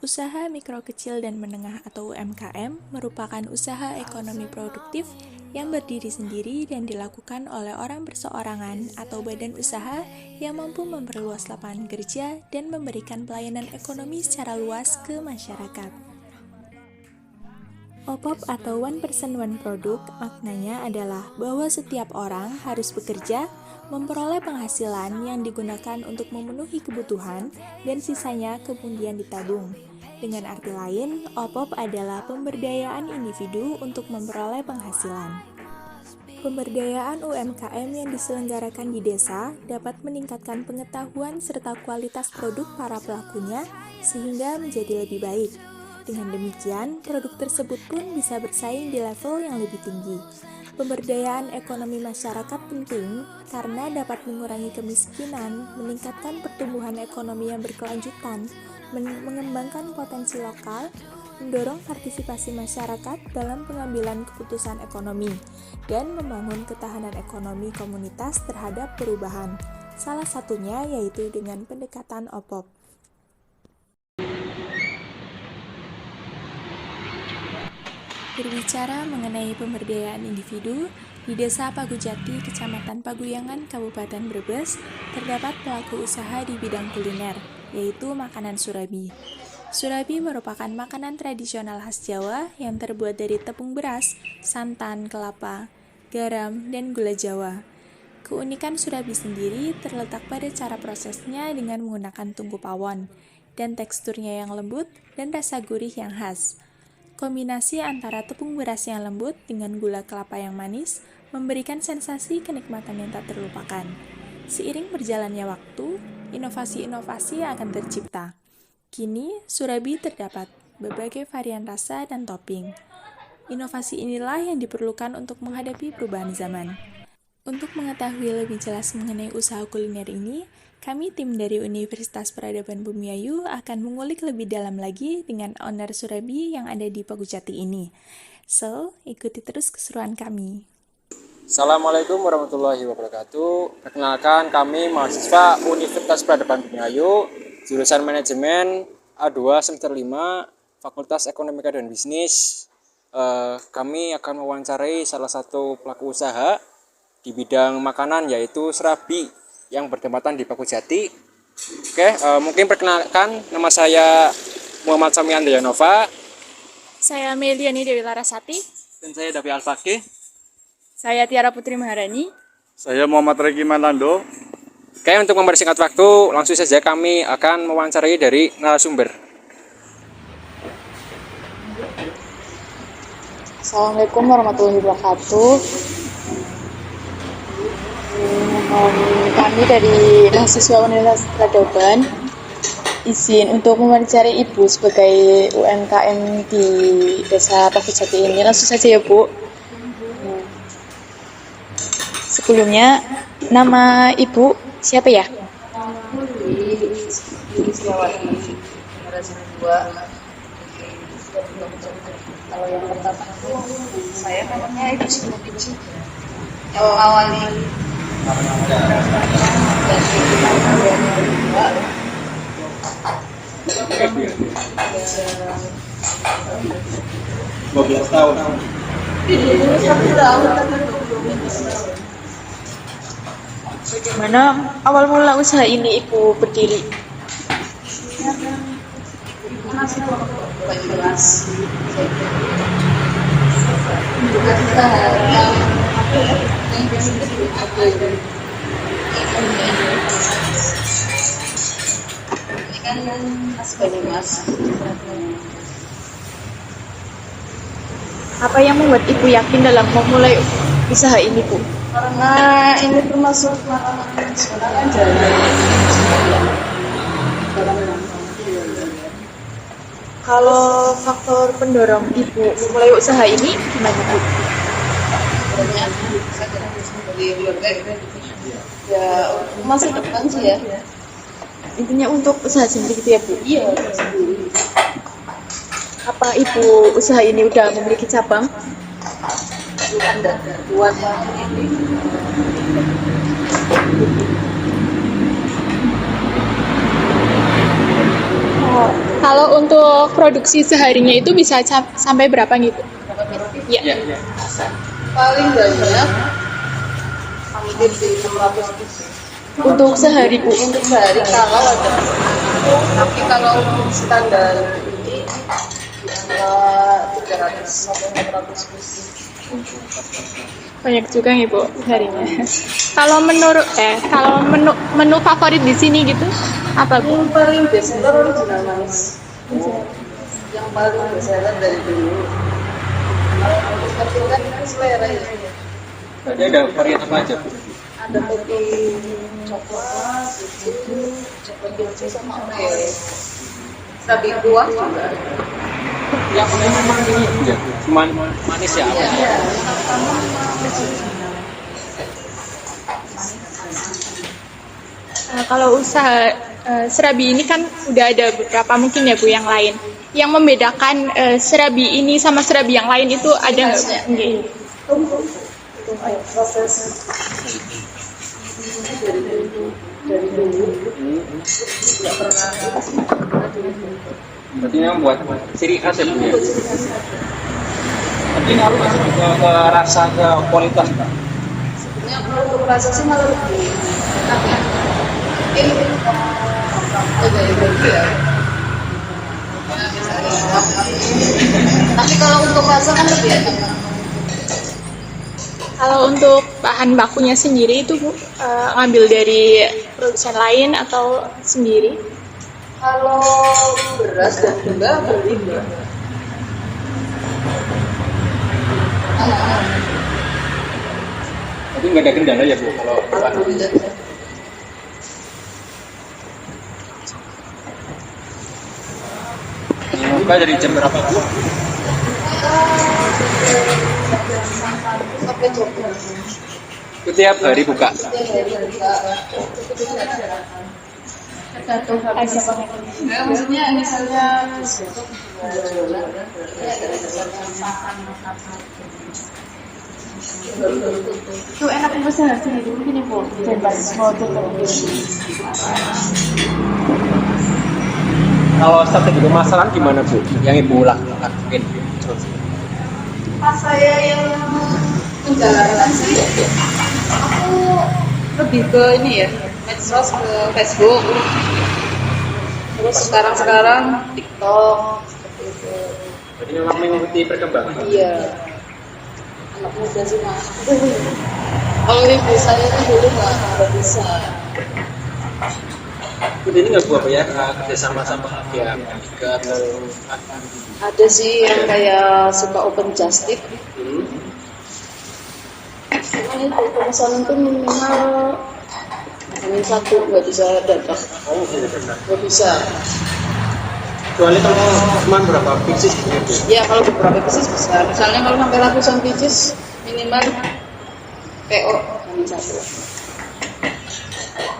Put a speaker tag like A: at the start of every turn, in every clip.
A: Usaha mikro kecil dan menengah atau UMKM merupakan usaha ekonomi produktif yang berdiri sendiri dan dilakukan oleh orang perseorangan atau badan usaha yang mampu memperluas lapangan kerja dan memberikan pelayanan ekonomi secara luas ke masyarakat. OPOP atau One Person One Product maknanya adalah bahwa setiap orang harus bekerja, memperoleh penghasilan yang digunakan untuk memenuhi kebutuhan dan sisanya kemudian ditabung. Dengan arti lain, OPOP adalah pemberdayaan individu untuk memperoleh penghasilan. Pemberdayaan UMKM yang diselenggarakan di desa dapat meningkatkan pengetahuan serta kualitas produk para pelakunya sehingga menjadi lebih baik. Dengan demikian, produk tersebut pun bisa bersaing di level yang lebih tinggi. Pemberdayaan ekonomi masyarakat penting karena dapat mengurangi kemiskinan, meningkatkan pertumbuhan ekonomi yang berkelanjutan, mengembangkan potensi lokal, mendorong partisipasi masyarakat dalam pengambilan keputusan ekonomi, dan membangun ketahanan ekonomi komunitas terhadap perubahan. Salah satunya yaitu dengan pendekatan OPOP. Berbicara mengenai pemberdayaan individu, di Desa Pagujati, Kecamatan Paguyangan, Kabupaten Brebes, terdapat pelaku usaha di bidang kuliner, yaitu makanan surabi. Surabi merupakan makanan tradisional khas Jawa yang terbuat dari tepung beras, santan, kelapa, garam, dan gula Jawa. Keunikan surabi sendiri terletak pada cara prosesnya dengan menggunakan tungku pawon, dan teksturnya yang lembut dan rasa gurih yang khas. Kombinasi antara tepung beras yang lembut dengan gula kelapa yang manis memberikan sensasi kenikmatan yang tak terlupakan. Seiring berjalannya waktu, inovasi-inovasi akan tercipta. Kini, surabi terdapat berbagai varian rasa dan topping. Inovasi inilah yang diperlukan untuk menghadapi perubahan zaman. Untuk mengetahui lebih jelas mengenai usaha kuliner ini, kami tim dari Universitas Peradaban Bumiayu akan mengulik lebih dalam lagi dengan owner surabi yang ada di Pagujati ini. So, ikuti terus keseruan kami.
B: Assalamualaikum warahmatullahi wabarakatuh. Perkenalkan, kami mahasiswa Universitas Peradaban Bumiayu, jurusan Manajemen A2 semester 5, Fakultas Ekonomika dan Bisnis. Kami akan mewawancarai salah satu pelaku usaha di bidang makanan, yaitu surabi yang bertempatan di Pagujati. Mungkin perkenalkan, nama saya Muhammad Sami Andrianova.
C: Saya Meliani Dewi Larasati.
B: Dan saya Davi Alfaqih.
C: Saya Tiara Putri Maharani.
D: Saya Muhammad Regi Manando.
B: Untuk mempersingkat waktu, langsung saja kami akan mewawancarai dari narasumber.
C: Assalamualaikum warahmatullahi wabarakatuh. Kami dari mahasiswa Universitas Peradaban izin untuk mewawancarai Ibu sebagai UMKM di Desa Pagujati ini. Langsung saja ya Bu. Sebelumnya, nama Ibu siapa ya?
E: Kalau yang pertama itu saya namanya Ibu Siti. Yang awali
D: tahun.
C: Bagaimana awal mula usaha ini Ibu berdiri? Apa yang membuat Ibu yakin dalam memulai usaha ini, Bu?
E: karena ini termasuk makanan tradisional aja.
C: Kalau faktor pendorong Ibu memulai usaha ini gimana, Bu?
E: Sebenarnya saya dari keluarga ya masa depan sih ya.
C: Intinya untuk usaha sendiri gitu ya, Bu?
E: Iya, sendiri.
C: Apa Ibu usaha ini udah memiliki cabang?
E: Ada buat
C: Kalau untuk produksi seharinya itu bisa sampai berapa gitu? Ya.
E: Paling banyak hampir di 600 biji.
C: Untuk sehari Bu.
E: Untuk sehari kalau ada, tapi kalau untuk standar ini bisa 300 sampai 400 biji.
C: Banyak juga nih Bu harinya. Kalau menu favorit di sini gitu apa Bu?
E: Yang paling best seller original manis. Yang paling best seller dari dulu. Kalau untuk kecil kan selera ya.
B: Tadi ada varian apa aja, Bu?
E: Ada kopi coklat, susu, coklat keju sama oreo. Sabi kuah juga.
B: Yang memang ini ya, cuman manis ya apa?
E: Iya.
C: Kalau usaha serabi ini kan udah ada beberapa mungkin ya Bu yang lain. Yang membedakan serabi ini sama serabi yang lain itu ada nggak? Nggih.
E: Proses dari dulu nggak pernah.
B: Berarti yang buat ciri khas ya, Bu ya? Tapi ngaruh nggak sih ke rasa, ke kualitas, Pak?
E: Sebenarnya kalau untuk rasa sih malah lebih enak ya. Mungkin dari dulu ya. Tapi kalau untuk rasa kan lebih enak.
C: Kalau untuk bahan bakunya sendiri itu Bu ngambil dari produsen lain atau sendiri?
E: Kalau beras dan gula beli Mbak.
B: Tapi nggak ada kendala ya, Bu, kalau
E: Alhamdulillah.
B: buka dari jam berapa, Bu?
E: Sampai coklat.
B: Setiap hari buka.
E: Nah, maksudnya misalnya
C: Itu enak usaha sendiri mungkin ya Bu. Bebas mau tutup.
B: Kalau strategi pemasaran gimana, Bu? Yang Ibu lakuin terus?
E: pas saya yang menjalankan sih, aku lebih ke ini ya, medsos, ke Facebook. Terus sekarang TikTok seperti itu.
B: Jadi memang mengikuti perkembangan.
E: Iya. Anak muda sih Mas. Kalau ibu saya kan dulu nggak bisa.
B: Jadi ini nggak Bu apa ya, kerjasama sama pihak ketiga atau
E: Ada sih yang kayak suka open just tip. Cuman itu pemesanan tuh minimal hanya satu, nggak bisa datang. Nggak bisa.
B: kecuali kalau cuma berapa pieces gitu.
E: Ya kalau beberapa pieces bisa. Misalnya kalau sampai ratusan pieces minimal PO hanya satu.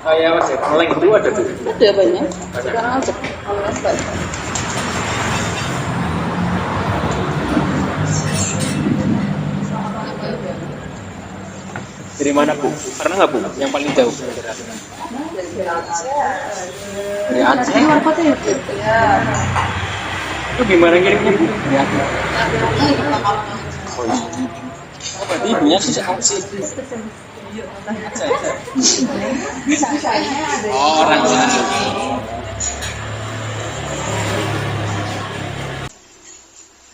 B: Kayak ojek online itu ada tuh.
E: Ada banyak. Sekarang aja online banyak.
B: Dari mana Bu? Pernah nggak Bu? Yang paling jauh? Dari Aceh.
E: Luar kota ya? Ya.
B: Itu gimana kirimnya Bu? Dari Aceh. Oh, berarti ibunya sih Aceh. Oh, orang lain.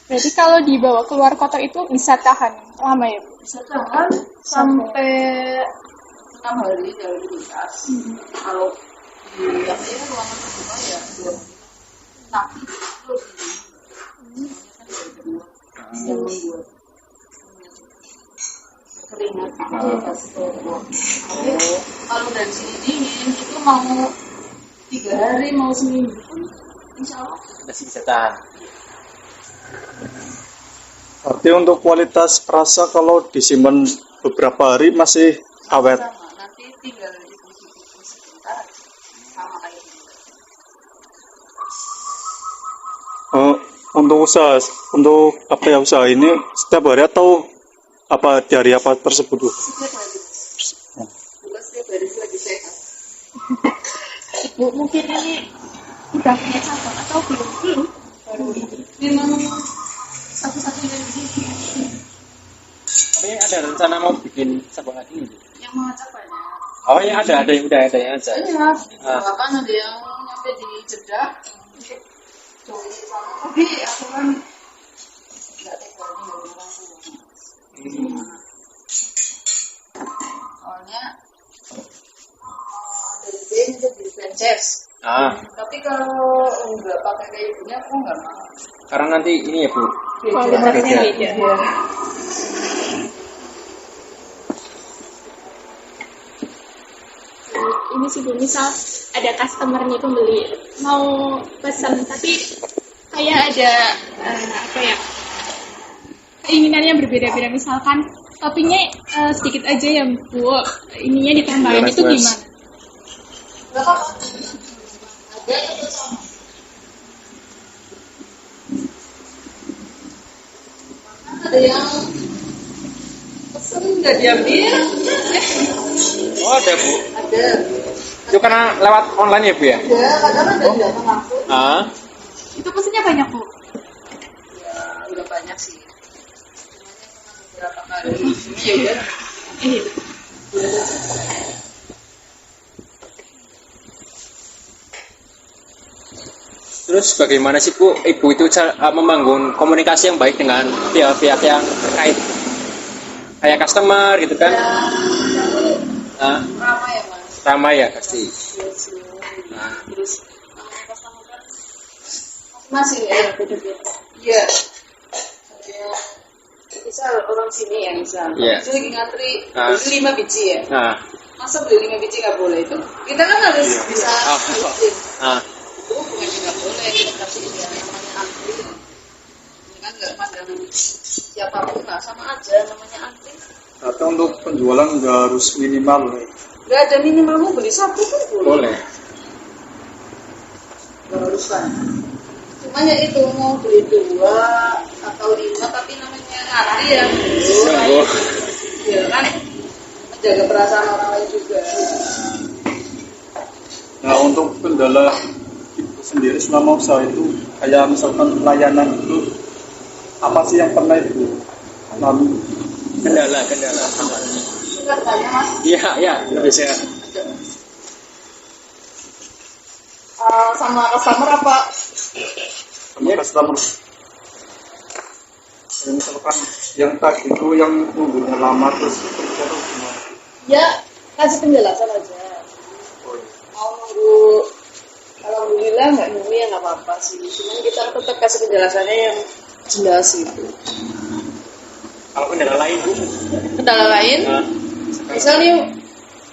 C: Berarti kalau dibawa keluar kota itu bisa tahan lama ya Bu?
E: Bisa tahan sampai 6 hari dari kulkas. Kalau di yang ini ruangan kedua ya 2. Nah, terus yang membuat keringat kalau dari sini dingin itu mau 3 hari mau seminggu pun insya Allah
B: Masih bisa tahan.
D: Berarti untuk kualitas rasa kalau disimpan beberapa hari masih awet.
E: sama nanti tinggal dikukus sebentar sama kayak
D: Untuk apa ya usaha ini setiap hari atau apa di hari apa tersebut? Bu?
E: setiap hari bukan setiap hari lagi sehat.
C: Bu, mungkin ini
A: Sudah punya cabang atau belum? Belum. Baru ini.
E: Memang satu-satunya di sini
B: Tapi ada rencana mau bikin cabang lagi nih.
E: yang mengajak banyak.
B: Oh ya ada yang udah ada yang aja.
E: Banyak.
B: Ah.
E: Bahkan ada yang nyampe di Jeddah. Tapi aku kan nggak tega nih dari orang tua. Soalnya ada ide untuk di franchise. Tapi kalau nggak pakai kayak ibunya aku nggak mau.
B: Karena nanti ini ya Bu.
A: Kualitasnya beda.
E: Iya.
A: Ini sih Bu, misal ada customernya pembeli mau pesan tapi kayak ada apa ya, keinginannya berbeda-beda, misalkan toppingnya sedikit aja ya Bu, ininya ditambahin, itu gimana?
E: Nggak apa-apa. Ada itu sama. Ada yang pesen nggak diambil.
B: Oh ada Bu.
E: Ada.
B: Itu karena lewat online ya Bu ya?
E: Ada, kadang ada yang datang langsung.
B: Ah.
A: Itu pesannya banyak Bu?
E: Ya, udah banyak sih. Semuanya pernah beberapa kali. Iya, udah.
A: Iya.
B: Terus bagaimana sih Bu, Ibu itu membangun komunikasi yang baik dengan pihak-pihak yang terkait, kayak customer gitu kan? Nah,
E: Ramai ya, Mas.
B: ramai ya pasti.
E: Nah, terus customer kan masing ya, beda-beda. Iya. Kayak misal orang sini ya, misal.
B: Iya.
E: Itu lagi ngantri
B: Ah.
E: beli 5 biji ya.
B: Nah,
E: Masa beli 5 biji nggak boleh itu? Kita kan harus bisa
B: Ah.
E: bikin.
B: nah,
E: Itu bukan nggak boleh, tapi ya namanya antri. Ini kan nggak pandang siapapun lah, sama aja namanya antri.
D: Atau untuk penjualan nggak harus minimal.
E: Nggak ada minimal, mau beli satu pun boleh.
B: boleh.
E: Nggak harus kan. Cuma ya itu mau beli 2 atau 5 tapi namanya antri ya.
B: Oh.
E: Ya kan menjaga perasaan orang lain juga.
D: Nah untuk kendala itu sendiri selama usaha itu kayak misalkan pelayanan itu apa sih yang pernah Ibu alami?
B: Kendala.
E: Kan banyak Mas.
B: Iya, bisa.
E: Sama customer apa?
D: Sama customer. Ya, misalkan yang tadi itu yang nunggunya lama terus kerja itu gimana?
E: Ya kasih penjelasan aja. Mau nunggu, alhamdulillah nggak nunggu ya nggak apa-apa sih. Cuman kita tetap kasih penjelasannya yang jelas gitu.
B: Kalau kendala lain Bu?
E: Kendala lain,
B: Nah,
E: misalnya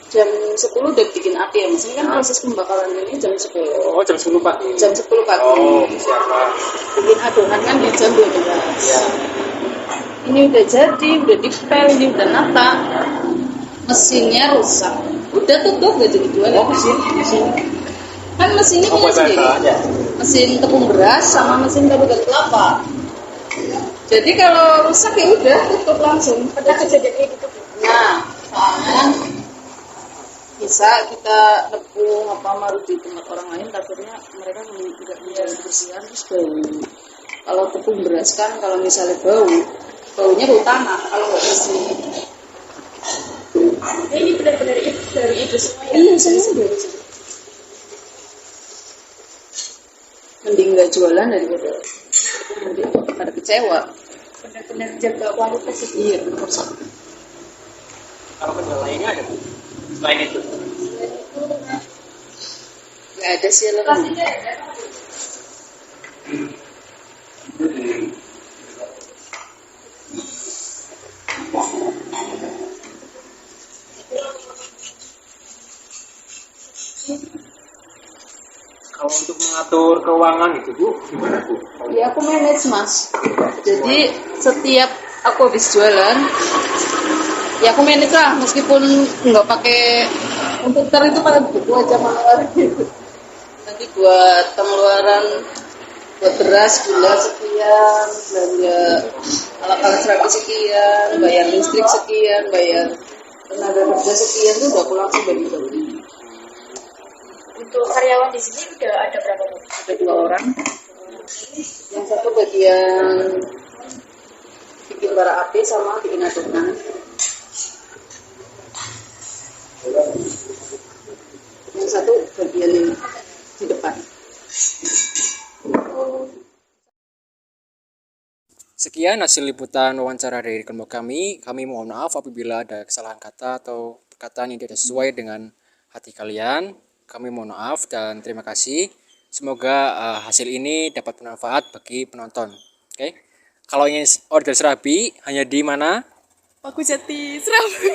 E: jam 10 udah bikin api ya, maksudnya kan proses pembakaran ini jam 10.
B: oh jam 10 Pak.
E: Jam 10 pagi.
B: Oh, siapa?
E: Bikin adonan kan di jam 12.
B: Ya.
E: Ini udah jadi, udah dipel, ini udah nata. Mesinnya rusak. Udah tutup, gak jadi jual ya mesin. Kan mesinnya punya sendiri.
B: aja.
E: Mesin tepung beras sama mesin tabur kelapa. Jadi kalau rusak ya udah tutup langsung. Pada kejadian gitu. Nah, soalnya kan bisa kita tepung apa maruh di tempat orang lain, takutnya mereka tidak menjaga kebersihan terus bau. Kalau tepung beras kan kalau misalnya baunya bau tanah kalau nggak bersih.
A: Ini benar-benar dari Ibu semua ya?
E: Iya, saya dari situ. Mending nggak jualan daripada nanti pada kecewa.
A: Benar-benar jaga kualitas itu.
E: Iya, benar.
B: Kalau kendala lainnya ada Bu? Selain itu.
E: Nggak ada sih lebih.
B: Kalau untuk mengatur keuangan gitu Bu, gimana Bu?
E: Ya aku manage Mas. Jadi setiap aku habis jualan, ya aku manage lah meskipun nggak pakai komputer itu pada buku aja manual gitu. Nanti buat pengeluaran buat beras gula sekian, belanja alat-alat terapi sekian, bayar listrik sekian, bayar tenaga kerja sekian, itu udah aku langsung bagi-bagi.
C: Untuk karyawan di sini udah ada berapa Bu?
E: Ada 2 orang. Yang satu bagian bikin bara api sama bikin adonan. Yang satu bagian di depan.
B: Sekian hasil liputan wawancara dari kelompok kami. Kami mohon maaf apabila ada kesalahan kata atau perkataan yang tidak sesuai dengan hati kalian. Kami mohon maaf dan terima kasih. Semoga hasil ini dapat bermanfaat bagi penonton. Oke. Kalau ingin order serabi hanya di mana?
A: Paku Jati Serabi.